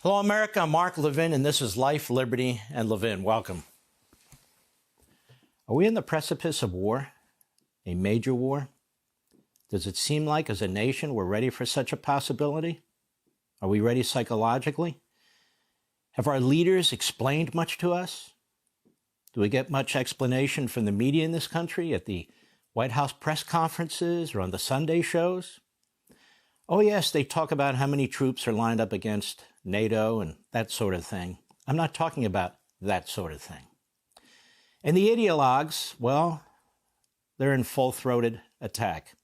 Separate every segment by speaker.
Speaker 1: Hello, America. I'm Mark Levin, and this is Life, Liberty, and Levin. Welcome. Are we in the precipice of war? A major war? Does it seem like, as a nation, we're ready for such a possibility? Are we ready psychologically? Have our leaders explained much to us? Do we get much explanation from the media in this country at the White House press conferences or on the Sunday shows? Oh, yes, they talk about how many troops are lined up against NATO and that sort of thing. I'm not talking about that sort of thing. And the ideologues, well, they're in full-throated attack.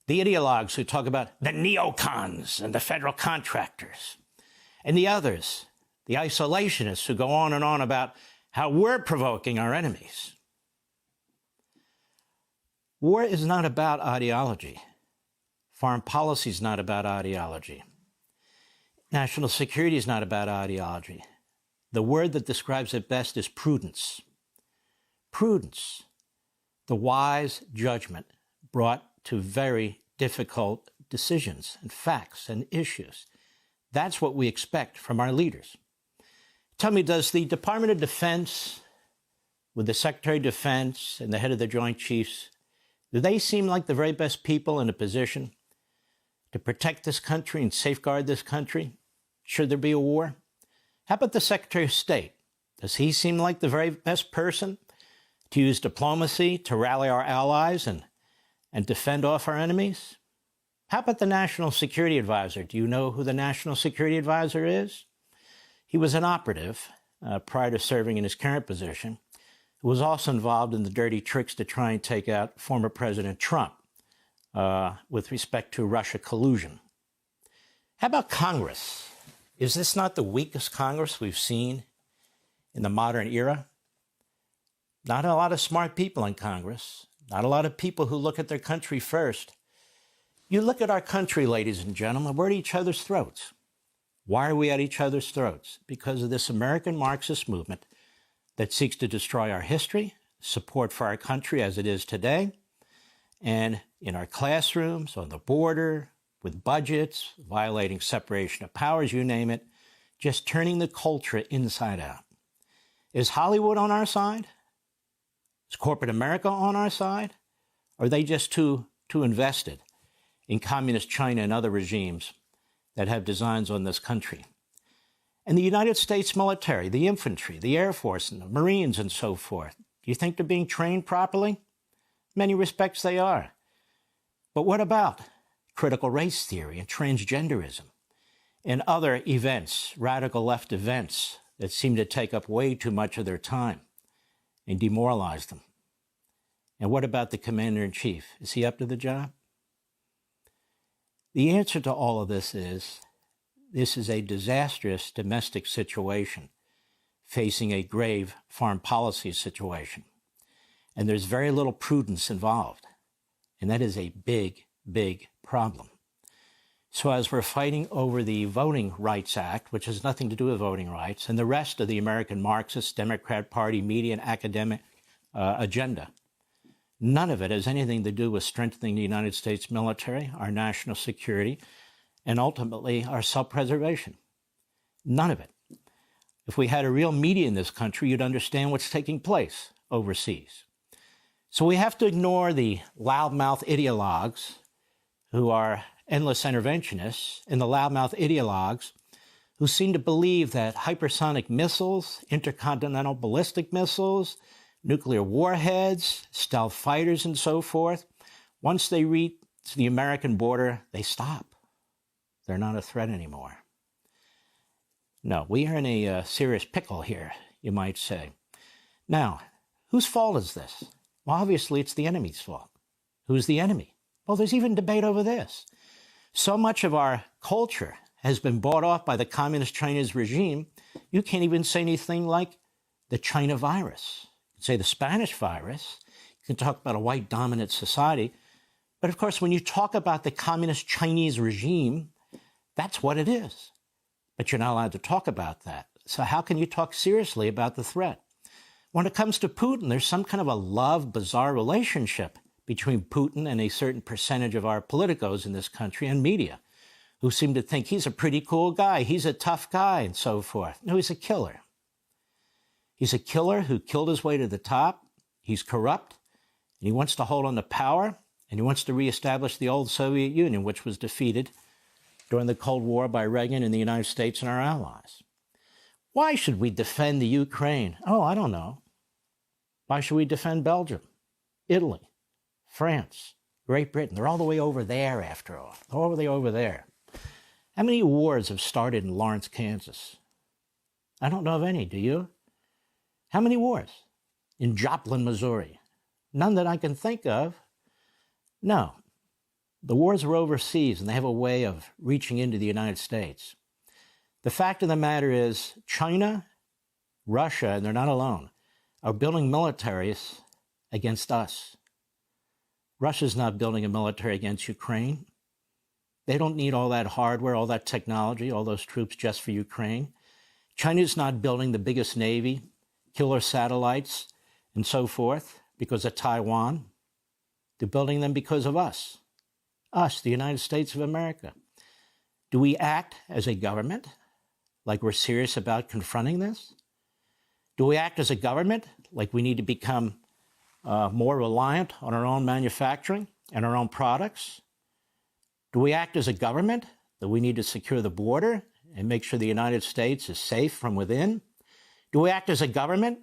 Speaker 1: The ideologues who talk about the neocons and the federal contractors. And the others, the isolationists who go on and on about how we're provoking our enemies. War is not about ideology. Foreign policy is not about ideology. National security is not about ideology. The word that describes it best is prudence. Prudence, the wise judgment brought to very difficult decisions and facts and issues. That's what we expect from our leaders. Tell me, does the Department of Defense, with the Secretary of Defense and the head of the Joint Chiefs, do they seem like the very best people in a position to protect this country and safeguard this country should there be a war? How about the Secretary of State? Does he seem like the very best person to use diplomacy to rally our allies and defend off our enemies? How about the National Security Advisor? Do you know who the National Security Advisor is? He was an operative prior to serving in his current position, who was also involved in the dirty tricks to try and take out former President Trump with respect to Russia collusion. How about Congress? Is this not the weakest Congress we've seen in the modern era? Not a lot of smart people in Congress, not a lot of people who look at their country first. You look at our country, ladies and gentlemen, we're at each other's throats. Why are we at each other's throats? Because of this American Marxist movement that seeks to destroy our history, support for our country as it is today, and in our classrooms, on the border, with budgets, violating separation of powers, you name it, just turning the culture inside out. Is Hollywood on our side? Is corporate America on our side? Or are they just too invested in communist China and other regimes that have designs on this country? And the United States military, the infantry, the Air Force, and the Marines, and so forth, do you think they're being trained properly? In many respects, they are. But what about critical race theory and transgenderism and other events, radical left events that seem to take up way too much of their time and demoralize them? And what about the commander-in-chief? Is he up to the job? The answer to all of this is a disastrous domestic situation facing a grave foreign policy situation. And there's very little prudence involved. And that is a big, big problem. So as we're fighting over the Voting Rights Act, which has nothing to do with voting rights, and the rest of the American Marxist, Democrat Party, media, and academic agenda, none of it has anything to do with strengthening the United States military, our national security, and ultimately our self-preservation. None of it. If we had a real media in this country, you'd understand what's taking place overseas. So we have to ignore the loudmouth ideologues who are endless interventionists and the loudmouth ideologues who seem to believe that hypersonic missiles, intercontinental ballistic missiles, nuclear warheads, stealth fighters, and so forth, once they reach the American border, they stop. They're not a threat anymore. No, we are in a serious pickle here, you might say. Now, whose fault is this? Well, obviously, it's the enemy's fault. Who's the enemy? Well, there's even debate over this. So much of our culture has been bought off by the communist Chinese regime, you can't even say anything like the China virus. You can say the Spanish virus. You can talk about a white dominant society. But of course, when you talk about the communist Chinese regime, that's what it is. But you're not allowed to talk about that. So how can you talk seriously about the threat? When it comes to Putin, there's some kind of a love, bizarre relationship between Putin and a certain percentage of our politicos in this country and media who seem to think he's a pretty cool guy, he's a tough guy, and so forth. No, he's a killer. He's a killer who killed his way to the top. He's corrupt, and he wants to hold on to power, and he wants to reestablish the old Soviet Union, which was defeated during the Cold War by Reagan and the United States and our allies. Why should we defend the Ukraine? Oh, I don't know. Why should we defend Belgium, Italy, France, Great Britain? They're all the way over there, after all. They're all the way over there. How many wars have started in Lawrence, Kansas? I don't know of any. Do you? How many wars? In Joplin, Missouri? None that I can think of. No. The wars are overseas, and they have a way of reaching into the United States. The fact of the matter is, China, Russia, and they're not alone, are building militaries against us. Russia's not building a military against Ukraine. They don't need all that hardware, all that technology, all those troops just for Ukraine. China's not building the biggest navy, killer satellites, and so forth because of Taiwan. They're building them because of us, the United States of America. Do we act as a government like we're serious about confronting this? Do we act as a government like we need to become more reliant on our own manufacturing and our own products? Do we act as a government that we need to secure the border and make sure the United States is safe from within? Do we act as a government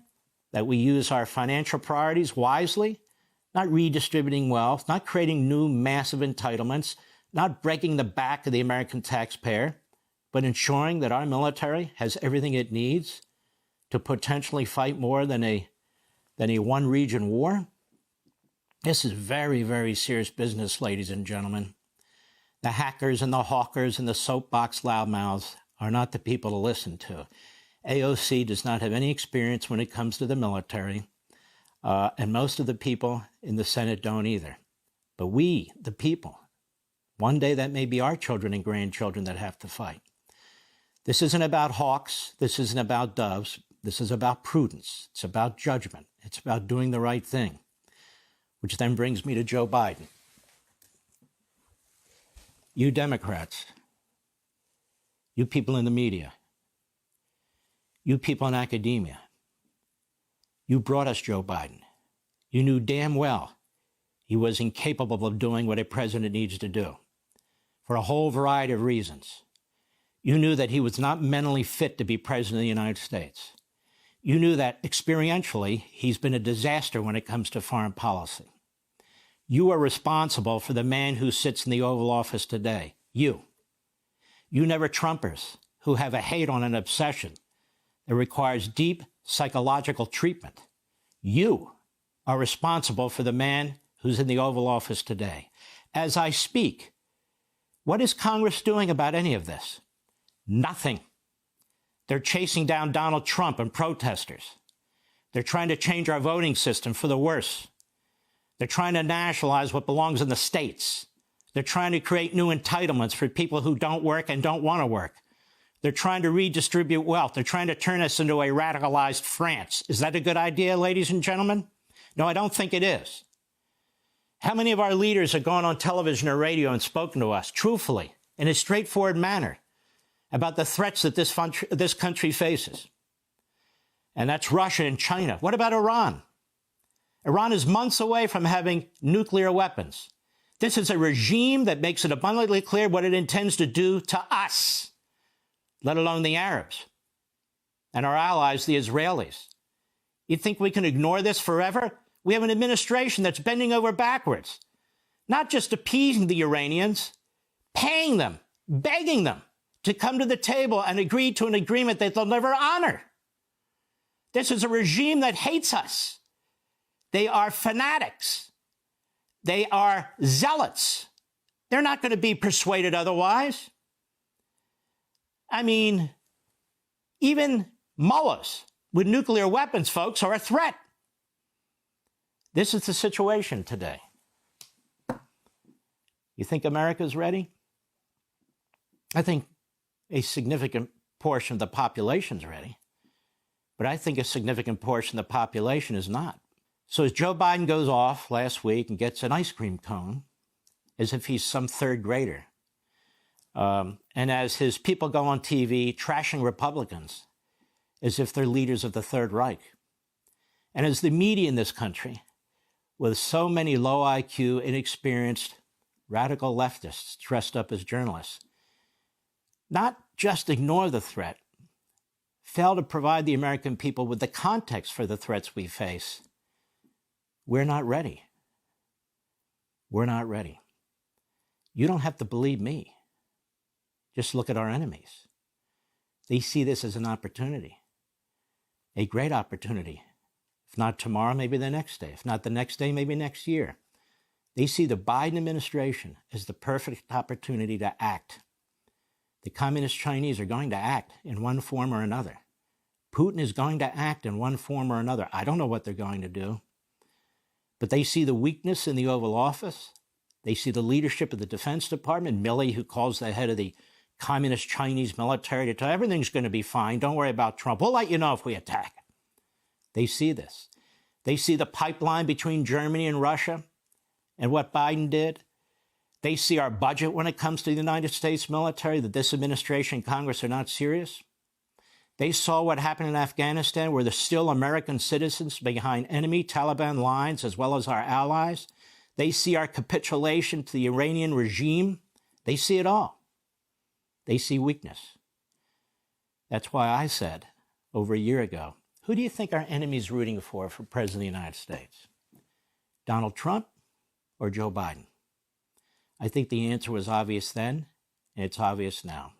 Speaker 1: that we use our financial priorities wisely, not redistributing wealth, not creating new massive entitlements, not breaking the back of the American taxpayer, but ensuring that our military has everything it needs to potentially fight more than a one-region war? This is very, very serious business, ladies and gentlemen. The hackers and the hawkers and the soapbox loudmouths are not the people to listen to. AOC does not have any experience when it comes to the military, and most of the people in the Senate don't either. But we, the people, one day that may be our children and grandchildren that have to fight. This isn't about hawks. This isn't about doves. This is about prudence. It's about judgment. It's about doing the right thing, which then brings me to Joe Biden. You Democrats, you people in the media, you people in academia, you brought us Joe Biden. You knew damn well he was incapable of doing what a president needs to do for a whole variety of reasons. You knew that he was not mentally fit to be president of the United States. You knew that experientially he's been a disaster when it comes to foreign policy. You are responsible for the man who sits in the Oval Office today. You never Trumpers who have a hate on an obsession that requires deep psychological treatment. You are responsible for the man who's in the Oval Office today. As I speak, what is Congress doing about any of this? Nothing. They're chasing down Donald Trump and protesters. They're trying to change our voting system for the worse. They're trying to nationalize what belongs in the states. They're trying to create new entitlements for people who don't work and don't want to work. They're trying to redistribute wealth. They're trying to turn us into a radicalized France. Is that a good idea, ladies and gentlemen? No, I don't think it is. How many of our leaders have gone on television or radio and spoken to us truthfully, in a straightforward manner, about the threats that this country faces? And that's Russia and China. What about Iran? Iran is months away from having nuclear weapons. This is a regime that makes it abundantly clear what it intends to do to us, let alone the Arabs and our allies, the Israelis. You think we can ignore this forever? We have an administration that's bending over backwards, not just appeasing the Iranians, paying them, begging them to come to the table and agree to an agreement that they'll never honor. This is a regime that hates us. They are fanatics. They are zealots. They're not going to be persuaded otherwise. I mean, even mullahs with nuclear weapons, folks, are a threat. This is the situation today. You think America's ready? I think a significant portion of the population's ready, but I think a significant portion of the population is not. So as Joe Biden goes off last week and gets an ice cream cone, as if he's some third grader, And as his people go on TV trashing Republicans as if they're leaders of the Third Reich. And as the media in this country, with so many low IQ, inexperienced, radical leftists dressed up as journalists, not just ignore the threat, fail to provide the American people with the context for the threats we face, we're not ready. We're not ready. You don't have to believe me. Just look at our enemies. They see this as an opportunity, a great opportunity. If not tomorrow, maybe the next day. If not the next day, maybe next year. They see the Biden administration as the perfect opportunity to act. The communist Chinese are going to act in one form or another. Putin is going to act in one form or another. I don't know what they're going to do. But they see the weakness in the Oval Office. They see the leadership of the Defense Department, Milley, who calls the head of the communist Chinese military to tell everything's going to be fine. Don't worry about Trump. We'll let you know if we attack. They see this. They see the pipeline between Germany and Russia and what Biden did. They see our budget when it comes to the United States military, that this administration and Congress are not serious. They saw what happened in Afghanistan, where there's still American citizens behind enemy Taliban lines, as well as our allies. They see our capitulation to the Iranian regime. They see it all. They see weakness. That's why I said over a year ago, who do you think our enemy's rooting for President of the United States? Donald Trump or Joe Biden? I think the answer was obvious then, and it's obvious now.